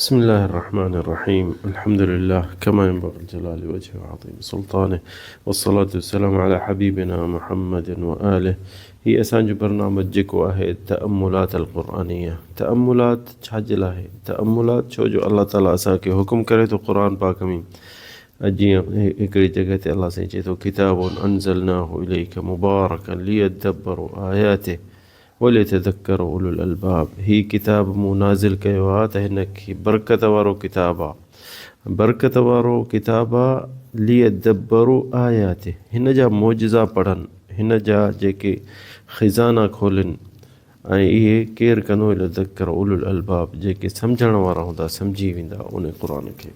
بسم الله الرحمن الرحيم الحمد لله كما ينبغي الجلال وجهه وعظيم سلطانه والصلاة والسلام على حبيبنا محمد وآله. هي أسانج برنامج جيكو आहे التأملات القرآنية. تأملات छाजे लाइ تأملات छो जो अल्लाह ताला असांखे हुकुम करे तो क़ुरान पाक में जीअं हिकिड़ी जॻह ते अल्लाह साईं चए थो किताबुन अंज़लनाहु इलैका मुबारकन लियदब्बरू आयातिहि वलियतज़क्करू उलुल अलबाब। ही किताब मूं नाज़िल कयो आहे त हिनखे बरकत वारो किताब आहे, बरकत वारो किताब आहे लियदब्बरू आयातिहि, हिन जा मौजिज़ा पढ़नि, हिन जा जेके ख़ज़ाना खोलनि ऐं इहे केरु कंदो लियतज़क्करू उलुल अलबाब, जेके सम्झण वारा हूंदा सम्झी वेंदा उन क़ुरान खे।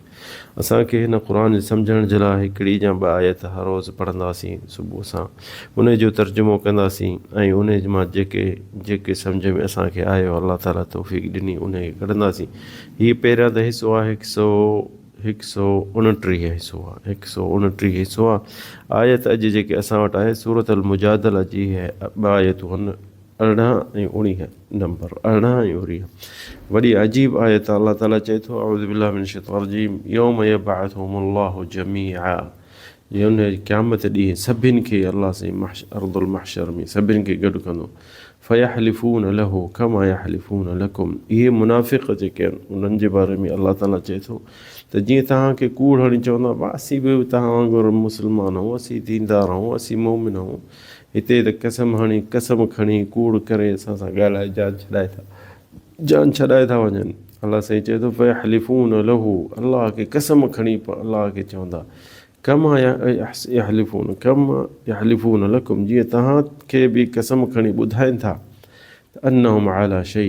असांखे हिन क़ुरान सम्झण जे लाइ हिकिड़ी या ॿ आयत हर रोज़ु पढ़ंदासीं सुबुह सां, उन जो तर्जुमो कंदासीं ऐं उन मां जेके जेके सम्झ में असांखे आयो अल्लाह ताला तौफ़ीक़ ॾिनी उन खे कढंदासीं। हीअ पहिरियां त हिसो आहे 129 हिसो आहे, 129 हिसो आहे। आयत अॼु जेके असां वटि आहे सूरत अल मुजादला जी ॿ आयतूं आहिनि, 18 ऐं 19 नंबर, 18 ऐं 19। वॾी अजीब आयत अल्लाह ताला चए थो अऊज़ु बिल्लाहि मिनश शैतानिर रजीम यौम यबअथुहुमुल्लाहु जमीआ, ये उन क़यामत ॾींहुं सभिनि खे अल्लाह साईं अर्दुल महशर में सभिनि खे गॾु कंदो। फयहलिफून लहू कमा यहलिफून लकुम, इहे मुनाफ़िक़ जेके आहिनि उन्हनि जे बारे में अल्लाह ताला चए थो त जीअं तव्हांखे कूड़ हणी चवंदा असीं बि तव्हां वांगुरु मुस्लमान आहियूं, असीं दीनदार आहियूं, असीं मोमिन आहियूं, हिते त कसम खणी कूड़ करे असां सां ॻाल्हाए जान छॾाए था वञनि। अल्लाह साईं चए थो फयहलिफून लहू, अल्लाह खे कसम खणी अल्लाह खे चवंदा कमा यहलिफून लकुम, जीअं तव्हांखे बि कसम खणी ॿुधाइनि था अन्नहुम अला शै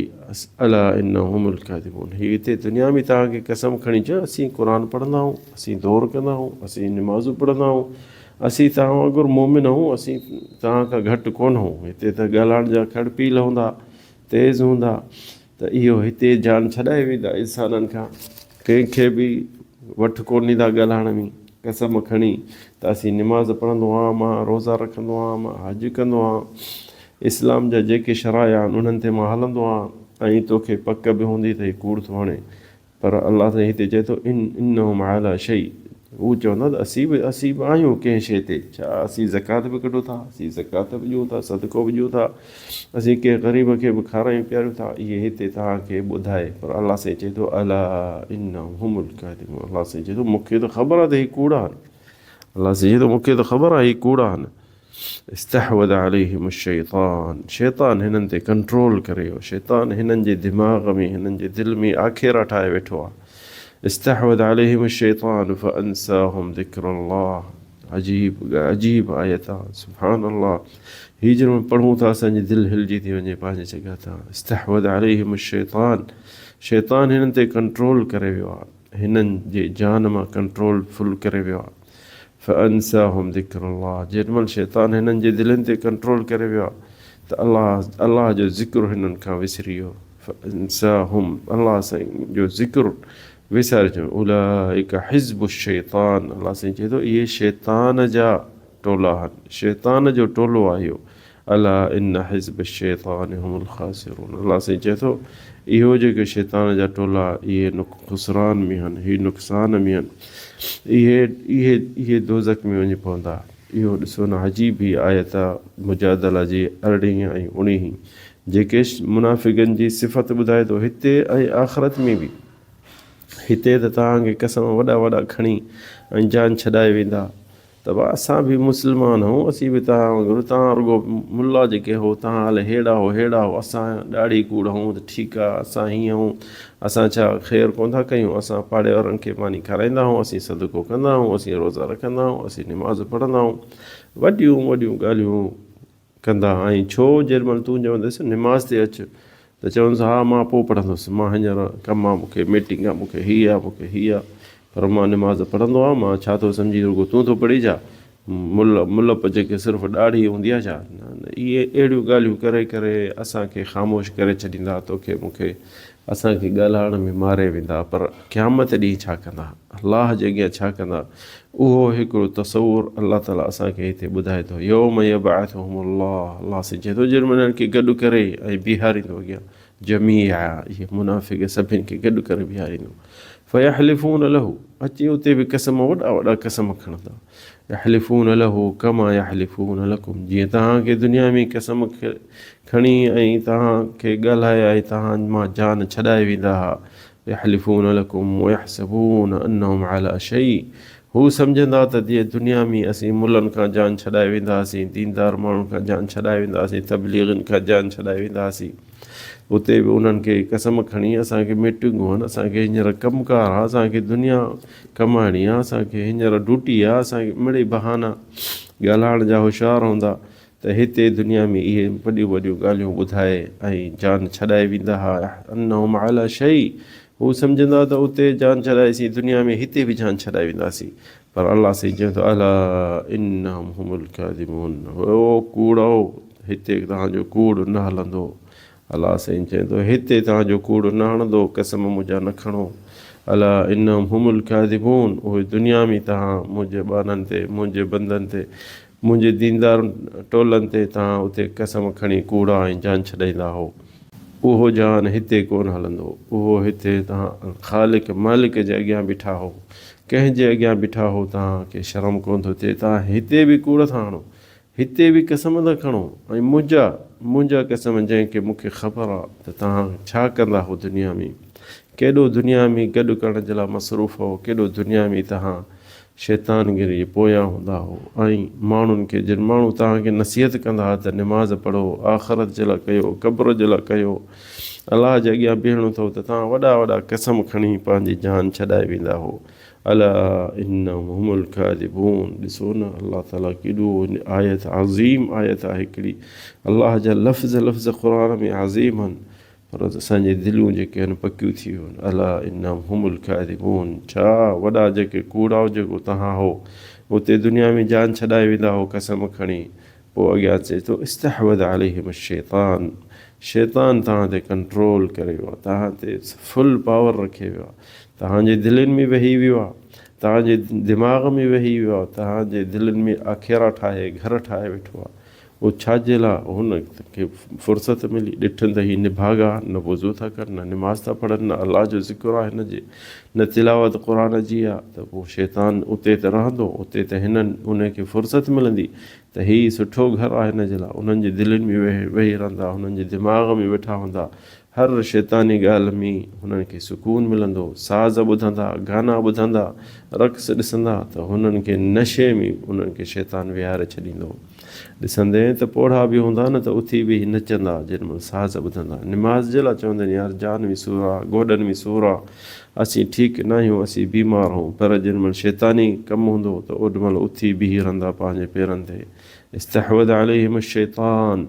अला इन्नहुमुल काज़िबून। हीअ हिते दुनिया में तव्हांखे कसम खणी चयो असीं क़ुरान पढ़ंदा आहियूं, असीं दौर कंदा आहियूं, असीं निमाज़ूं पढ़ंदा आहियूं, असीं तव्हां वांगुरु मोमिन आहियूं, असीं तव्हां खां घटि कोन आहियूं, हिते त ॻाल्हाइण जा खड़पील हूंदा, तेज़ हूंदा, त इहो हिते जान छॾाए वेंदा इंसाननि खां, कंहिंखे बि वठि कोन ॾींदा ॻाल्हाइण में। कसम खणी त असीं निमाज़ पढ़ंदो आहियां, मां रोज़ा रखंदो आहियां, मां हज कंदो आहियां, इस्लाम जा जेके शराया आहिनि उन्हनि ते मां हलंदो आहियां, ऐं तोखे पक बि हूंदी त हीउ कूड़ थो हणे। पर अल्लाह साईं हिते चए थो इन्नहुम अला शै, हू चवंदा त असीं बि आहियूं कंहिं शइ ते, छा असीं ज़कात बि कढूं था, असीं ज़कात बि ॾियूं था, सदको बि ॾियूं था, असीं कंहिं ग़रीब खे बि खारायूं पीआरियूं था, इहे हिते तव्हांखे ॿुधाए। पर अल्लाह साईं चए थो अला इन्नहुमुल काज़िबून, अल्लाह साईं चए थो मूंखे त ख़बर आहे त हीउ कूड़ा आहिनि, अल्लाह साईं चए थो मूंखे त ख़बर आहे हीउ कूड़ा आहिनि। इस्तहवद अलैहिम शैतान, शैतान हिननि ते कंट्रोल करे वियो, शैतान हिननि जे दिमाग़ में हिननि जे दिलि में आखेरा ठाहे वेठो आहे। इस्तहवद अलैहिम शैतान फअंसाहुम ज़िक्रुल्लाह, अजीब आयत आहे, सुभान अल्लाह। हीअ जॾहिं पढ़ूं था असांजी दिलि हिलजी थी वञे पंहिंजी जॻह तां। इस्तहवद अलैहिम शैतान, शैतान हिननि ते कंट्रोल करे वियो आहे, हिननि जे जान मां कंट्रोल फुल करे वियो आहे। फअंसाहुम ज़िक्रुल्लाह, जेॾीमहिल शैतान हिननि जे दिलनि ते कंट्रोल करे वियो आहे त अल्लाह जो ज़िक्र हिननि खां विसरी वियो। फअंसाहुम, अल्लाह साईं जो ज़िक्र विसारिजो। उलाइका हिज़्बु शैतान, अल्लाह साईं चए थो इहे शैतान जा टोला आहिनि, शैतान जो टोलो आहे इहो। अला इन हिज़्ब शैतान हुमुल ख़ासिरून, अल्लाह साईं चए थो इहो जेके शैतान जा टोला इहे ख़ुसरान में आहिनि, इहे नुक़सान में आहिनि, इहे दोज़ख में वञी पवंदा। इहो ॾिसो न अजीब ई आयत आहे मुजादला जी 18 ऐं 19, जेके मुनाफ़िक़नि जी सिफ़त ॿुधाए थो हिते ऐं आख़िरत में बि। हिते त तव्हांखे कसम वॾा खणी ऐं जान छॾाए वेंदा त असां बि मुस्लमान आहियूं, असीं बि तव्हां वांगुरु, तव्हां रुगो मुल्ला जेके हो तव्हां हल हेड़ा हो, असां ॾाढी कूड़ आहियूं त ठीकु आहे, असां हीअं आहियूं, असां छा ख़ैरु कोन था कयूं, असां पाड़े वारनि खे पाणी खाराईंदा आहियूं, असीं सदको कंदा आहियूं, असीं रोज़ा रखंदा आहियूं, असीं निमाज़ पढ़ंदा आहियूं, वॾियूं ॻाल्हियूं कंदा। ऐं छो जेॾीमहिल तूं चवंदुसि निमाज़ ते अचु त चवंदुसि हा मां पोइ पढ़ंदुसि, मां हींअर कमु आहे, मूंखे मीटिंग आहे, मूंखे हीअ आहे, मूंखे हीअ आहे, पर मां निमाज़ पढ़ंदो आहियां, मां छा थो सम्झी रुगो तूं थो पढ़ी छा, मुलप जेके सिर्फ़ु ॾाढ़ी हूंदी आहे छा। न, इहे अहिड़ियूं ॻाल्हियूं करे असांखे ख़ामोश करे छॾींदा, तोखे मूंखे असांखे ॻाल्हाइण में मारे वेंदा। पर क़यामत ॾींहुं छा कंदा, अल्लाह जे अॻियां छा कंदा, उहो हिकिड़ो तसवुरु अल्लाह ताला असांखे हिते ॿुधाए थो। यौम यबअथुहुमुल्लाह, अल्लाह साईं चए थो जेॾीमहिल हिननि खे गॾु करे ऐं बीहारींदो अॻियां, जमीआ, इहे मुनाफ़िक़ सभिनि खे गॾु करे बीहारींदो। फ़यहलिफ़ून लहू, अची उते बि कसम वॾा वॾा कसम खणंदा। यहलिफ़ून लहू कमा यहलिफ़ून लकुम, जीअं तव्हांखे दुनिया में कसम खणी ऐं तव्हांखे ॻाल्हाए ऐं तव्हां मां जान छॾाए वेंदा हुआ। यहलिफ़ून लकुम वयहसबून अन्नहुम अला शै, हू सम्झंदा त जीअं दुनिया में असीं मुल्हनि खां जान छॾाए वेंदा हुआसीं, दीनदार माण्हुनि खां जान छॾाए वेंदा हुआसीं, तबलीगनि खां जान छॾाए वेंदा हुआसीं। उते बि उन्हनि खे कसम खणी असांखे मीटिंगूं आहिनि, असांखे हींअर कमकार आहे, असांखे दुनिया कमाइणी आहे, असांखे हींअर ड्यूटी आहे, असांखे मिड़ई बहाना ॻाल्हाइण जा होशियारु हूंदा त हिते दुनिया में इहे वॾियूं वॾियूं ॻाल्हियूं ॿुधाए ऐं जान छॾाए वेंदा हुआ। अन्नहुम अला शै, हू सम्झंदा त उते जान छॾाएसीं, दुनिया में हिते बि जान छॾाए वेंदासीं। पर अलाह साईं चवंदो अला इन्नहुम हुमुल काज़िबून, ओ कूड़ो, हिते तव्हांजो कूड़ न हलंदो। अलाह साईं चए थो हिते तव्हांजो कूड़ न हणंदो, कसम मुंहिंजा न खणो। अला इन्नहुम हुमुल काज़िबून, उहे दुनिया में तव्हां मुंहिंजे ॿारनि ते, मुंहिंजे बंदनि ते, मुंहिंजे दीनदार टोलनि ते तव्हां उते कसम खणी कूड़ा ऐं जान छॾाईंदा हो, उहो जान हिते कोन हलंदो। उहो हिते तव्हां ख़ालिक मालिक जे अॻियां बीठा हो, कंहिंजे अॻियां बीठा हो, तव्हांखे शर्म कोन थो थिए, तव्हां हिते बि कूड़ था हणो, हिते बि कसम था खणो। ऐं मुंहिंजा कसम, जंहिंखे मूंखे ख़बर आहे त तव्हां छा कंदा हो दुनिया में, केॾो दुनिया में गॾु करण जे लाइ मसरूफ़ हो, केॾो दुनिया में तव्हां शैतानगिरी जे पोयां हूंदा हो। ऐं माण्हुनि खे, जिन माण्हू तव्हांखे नसीहत कंदा हुआ त निमाज़ पढ़ो, आख़िरत जे लाइ कयो, क़ब्र जे लाइ कयो, अलाह जे अॻियां बीहणो अथव, त तव्हां वॾा वॾा कसम खणी पंहिंजी जान छॾाए वेंदा हो। अला इन्नहुम हुमुल काज़िबून, ॾिसो न अलाह ताला केॾो आयत अज़ीम आयत आहे हिकिड़ी। अलाह जा लफ़्ज़ क़ुर में अज़ीम आहिनि, पर असांजी दिलियूं जेके आहिनि पकियूं थी वियूं आहिनि। अला इन्नहुम हुमुल काज़िबून, छा वॾा जेके कूड़ा जेको तव्हां हो, उते दुनिया में जान छॾाए वेंदा हो कसम खणी। पोइ अॻियां चए थो इस्तहवद अलैहिम शैतान, शैतान तव्हां ते कंट्रोल करे वियो आहे, तव्हां ते फुल पावर रखे वियो आहे, तव्हांजे दिलनि में वेही वियो आहे, तव्हांजे दिमाग़ में वेही वियो आहे, तव्हांजे दिलनि में आखेरा ठाहे घर ठाहे वेठो आहे। उहो छाजे लाइ? हुन खे फ़ुर्सत मिली, ॾिठनि त हीअ निभागा, न वज़ू था कनि, न निमाज़ था पढ़नि, न अलाह जो ज़िक्र आहे हिन जे, न तिलावत क़ुर जी आहे, त पोइ शैतान उते त रहंदो, उते त हिननि उनखे फ़ुर्सत मिलंदी त हीअ सुठो घरु आहे हिन जे लाइ। उन्हनि जे दिलनि में वेही रहंदा, हुननि जे दिमाग़ में वेठा हूंदा, हर शैतानी ॻाल्हि में हुननि खे सुकून मिलंदो। साज़ ॿुधंदा, गाना ॿुधंदा, रक़्स ॾिसंदा, त हुननि खे नशे में उन्हनि खे शैतान विहारे छॾींदो। ॾिसंदे त पोढ़ा बि हूंदा न, त उथी बि नचंदा जेॾीमहिल साज़ ॿुधंदा। निमाज़ जे लाइ चवंदा आहिनि यार जान में सूर आहे, गोॾनि में सूर आहे, असीं ठीकु न आहियूं, असीं बीमार आहियूं, पर जेॾीमहिल शैतानी कमु हूंदो त ओॾीमहिल उथी बीही रहंदा पंहिंजे पेरनि ते। इस्तहवद अलैहिम शैतान,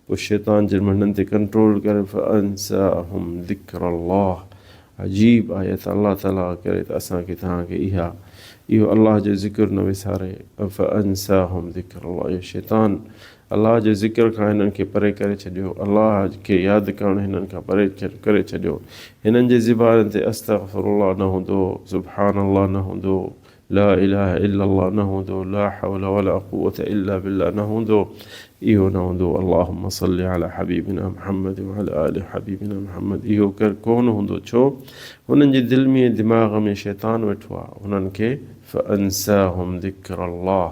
पोइ शैतान जेॾीमहिल हिननि ते कंट्रोल करे, फअंसाहुम ज़िक्रल्लाह, अजीब आयत अलाह ताला करे त असांखे तव्हांखे इहो अलाह जो ज़िक्र न विसारे। फअंसाहुम ज़िक्रल्लाह, इहो शैतान अलाह जे ज़िक्र खां हिननि खे परे करे छॾियो, अलाह खे यादि करणु हिननि खां परे करे छॾियो। हिननि जे ज़बान ते अस्तग़फिरुल्लाह न हूंदो, सुब्हानल्लाह न हूंदो, ला इलाहा इल्लल्लाह न हूंदो, ला हौला वला क़ुव्वत इल्ला बिल्लाह न हूंदो, इहो न हूंदो। अल्लाहुम्मा सल्लि अला हबीबिना मुहम्मद व अला आलि हबीबिना मुहम्मद, इहो कोन हूंदो। छो? हुननि जे दिलि में दिमाग़ में शैतान वेठो आहे, हुननि खे फअंसाहुम ज़िक्रल्लाह,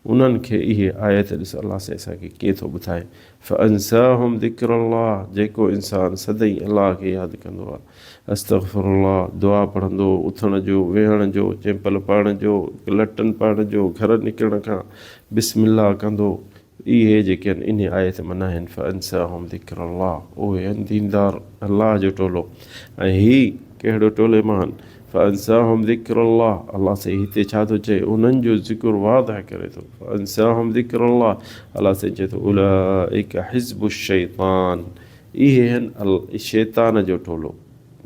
उन्हनि खे इहे आयत ॾिस अलाह सां असांखे कीअं थो ॿुधाए। फअंसाहुम ज़िक्रल्लाह, जेको इंसानु सदाईं अलाह खे यादि कंदो आहे, अस्तग़फिरुल्लाह दुआ पढ़ंदो, उथण जो, वेहण जो, चैंपल पाइण जो, लटनि पाइण जो, घर निकिरण खां बिस्मिल्लाह कंदो, इहे जेके आहिनि इन आयत मना आहिनि। फअंसाहुम ज़िक्रल्लाह, उहे आहिनि दीनदार अलाह जो टोलो। ऐं हीअ कहिड़ो टोले मां आहिनि? फअंसाहुम ज़िक्रल्लाह, अलाह साईं हिते छा थो चए? उन्हनि जो ज़िक्र वाज़ह करे थो। फअंसाहुम ज़िक्रल्लाह, अलाह साईं चए थो उलाइका हिज़्बु शैतान, इहे आहिनि शैतान जो टोलो,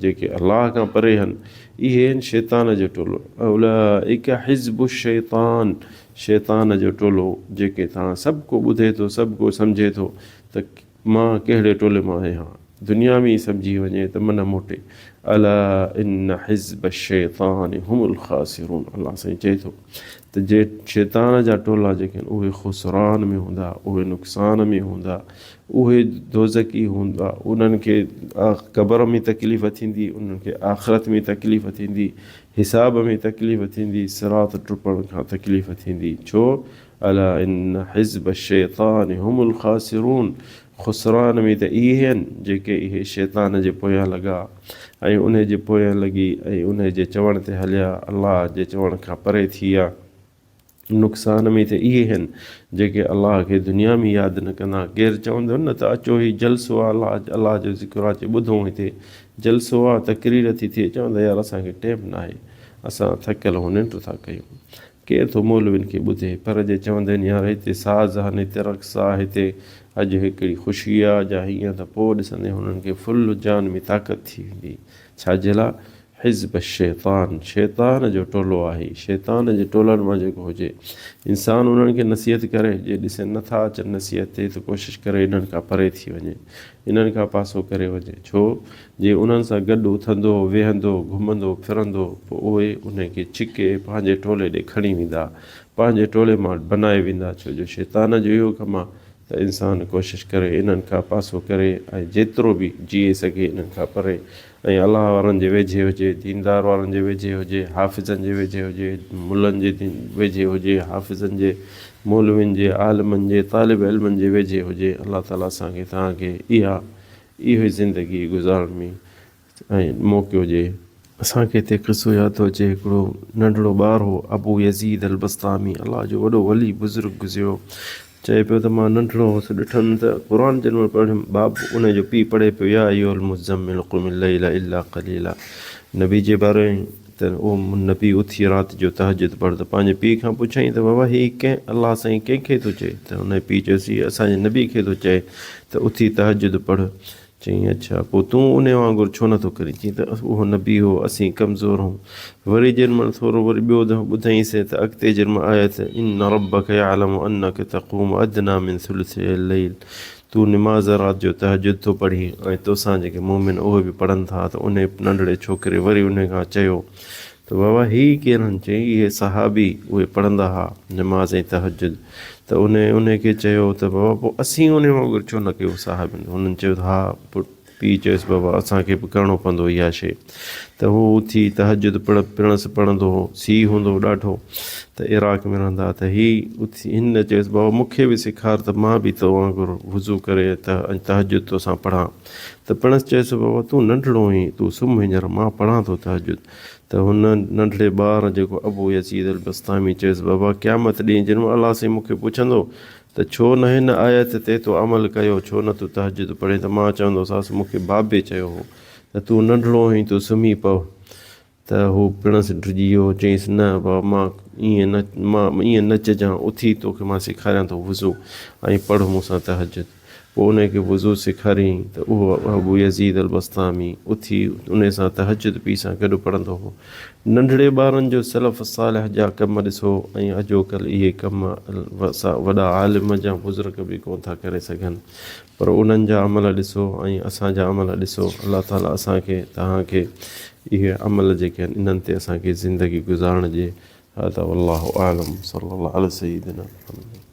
जेके अलाह खां परे आहिनि, इहे आहिनि शैतान जो टोलो। उलाइका हिज़्बु शैतान, शैतान जो टोलो, जेके तव्हां सभु को ॿुधे थो, सभु को सम्झे थो त मां कहिड़े टोले मां आहियां, दुनिया में ई सम्झी वञे त मन मोटे, अला इन हिज़्ब शैतान हुमुल ख़ासिरून। अल्लाह साईं चए थो त जे शैतान जा टोला जेके आहिनि उहे ख़ुसरान में हूंदा, उहे नुक़सान में हूंदा, उहे दोज़की हूंदा, उन्हनि खे क़बर में तकलीफ़ थींदी, उन्हनि खे आख़िरत में तकलीफ़ थींदी, हिसाब में तकलीफ़ थींदी, सिरात टुपण खां तकलीफ़ थींदी। छो? अला इन हिज़्ब शैतान हुमुल ख़ासिरून। ख़ुसरान में त इहे आहिनि जेके इहे शैतान जे पोयां लॻा ऐं उन जे पोयां लॻी ऐं उन जे चवण ते हलिया, अलाह जे चवण खां परे थी विया। नुक़सान में त इहे आहिनि जेके अलाह खे दुनिया में यादि न कंदा। केरु चवंदो न त अचो ही जलसो आहे, अलाह जो ज़िक्र आहे, ॿुधूं हिते जलसो आहे, तक़रीर थी थिए, चवंदा यार असांखे टाइम न आहे, असां थकियल हूं, निंड था कयूं। केरु थो मौलवियुनि खे ॿुधे, पर जे चवंदा आहिनि यार हिते साज़ आहे, हिते रक़्स आहे, हिते अॼु हिकिड़ी ख़ुशी आहे या हीअं, त पोइ ॾिसंदे हुननि खे फुल जान में ताक़त थी वेंदी। छाजे लाइ? हिज़्ब शैतान, शैतान जो टोलो आहे। शैतान जे टोलनि मां जेको हुजे इंसानु उन्हनि खे नसीहत करे, जे ॾिसनि नथा अचनि नसीहत ते त कोशिशि करे इन्हनि खां परे थी वञे, इन्हनि खां पासो करे वञे। छो? जे उन्हनि सां गॾु उथंदो, वेहंदो, घुमंदो फिरंदो, पोइ उहे उनखे छिके पंहिंजे टोले ॾे खणी वेंदा, पंहिंजे टोले मां बनाए वेंदा। छो जो शैतान जो इहो कमु आहे त इंसानु कोशिशि करे इन्हनि खां पासो करे ऐं जेतिरो बि जीए सघे इन्हनि खां परे, ऐं अलाह वारनि जे वेझे हुजे, दीनदार वारनि जे वेझे हुजे, हाफ़िज़नि जे वेझे हुजे, मुलनि जे वेझे हुजे, हाफ़िज़नि जे, मौलवियुनि जे, आलिमनि जे, तालिब इल्मनि जे वेझे हुजे। अलाह ताला असांखे तव्हांखे इहो ज़िंदगी गुज़ारण में ऐं मौक़ो ॾिए। असांखे हिते क़िसो यादि थो अचे, हिकिड़ो नंढिड़ो ॿारु हो, अबू यज़ीद अल बस्तामी, अलाह जो वॾो वली बुज़ुर्ग गुज़िरियो। चए पियो त मां नंढिड़ो हुउसि, ॾिठमि त क़ुर जंहिं पढ़ियुमि, बाबू उनजो पीउ पढ़े पियो या अय्युहल मुज़्ज़म्मिल क़ुमिल लैला इल्ला क़लीला। नबी जे बारे त उहो नबी उथी राति जो तहज्जुद पढ़, त पंहिंजे पीउ खां पुछईं त बाबा हीअ कंहिं अलाह साईं कंहिंखे थो चए? त हुन पीउ चयोसि असांजे नबी खे थो चए त उथी तहज्जुद पढ़। चईं अच्छा, पोइ तूं उन वांगुरु छो नथो करी? चईं त उहो नबी हो, असीं कमज़ोर हूं। वरी जेॾीमहिल थोरो वरी ॿियो दफ़ो ॿुधाईंसि त अॻिते जेॾीमहिल आयत इन रब्बक यअलमु अन्नक तक़ूमु अदना मिन सुलुसिल लैल, तूं निमाज़ राति जो तहज्जुद थो पढ़ी ऐं तोसां जेके मोमिन उहे बि पढ़नि था। त उन नंढड़े छोकिरे वरी उन खां चयो त बाबा हीअ केरु आहिनि? चई इहे सहाबी, उहे पढ़ंदा हुआ निमाज़ ऐं तहज्जुद। त उन खे चयो त बाबा पोइ असीं उन वांगुरु छो न कयूं साहिबनि? हुननि चयो हा। पीउ चयोसि बाबा असांखे बि करिणो पवंदो इहा शइ। त हू उथी तहज्जुद पिणसि पढ़ंदो हो, सीउ हूंदो ॾाढो, त इराक़ में रहंदा। त उथी हिन चयोसि बाबा मूंखे बि सेखार त मां बि तो वांगुरु वुज़ू करे तहज्जुद तोसां पढ़ां। त पिणसि चयोसि बाबा तूं नंढिड़ो हुहीं, तूं सुम्ह हींअर, मां पढ़ां थो तहज्जुद। त हुन नंढड़े ॿार जेको अबू यज़ीद अल बस्तामी चयोसि बाबा क़यामत ॾींहुं जंहिं अलाह साईं मूंखे पुछंदो त छो न हिन आयत ते तो अमल कयो, छो न तूं तहज्जुद पढ़े, त मां चवंदोसांसि मूंखे बाबे चयो हो त तूं नंढिड़ो हुहीं, तूं सुम्ही पओ। त हू पिणसि डिॼी वियो, चईंसि न बाबा मां ईअं न चजां, उथी तोखे मां सेखारियां थो वुज़ू ऐं पढ़ मूंसां तहज्जुद। पोइ उनखे वुज़ू सेखारियईं त उहो अबू यज़ीद अल बस्तामी उथी उन सां तहज्जुद पीउ सां गॾु पढ़ंदो हो। नंढड़े ॿारनि जो सलफ़ सालिह जा कम ॾिसो ऐं अॼोकल्ह इहे कम वॾा आलिम जा बुज़ुर्ग बि कोन था करे सघनि, पर उन्हनि जा अमल ॾिसो ऐं असांजा अमल ॾिसो। अलाह ताला असांखे तव्हांखे इहे अमल जेके आहिनि इन्हनि ते असांखे ज़िंदगी गुज़ारण ॾिए। हादा वल्लाहु आलम सल्लल्लाहु अला सय्यिदिना मुहम्मद।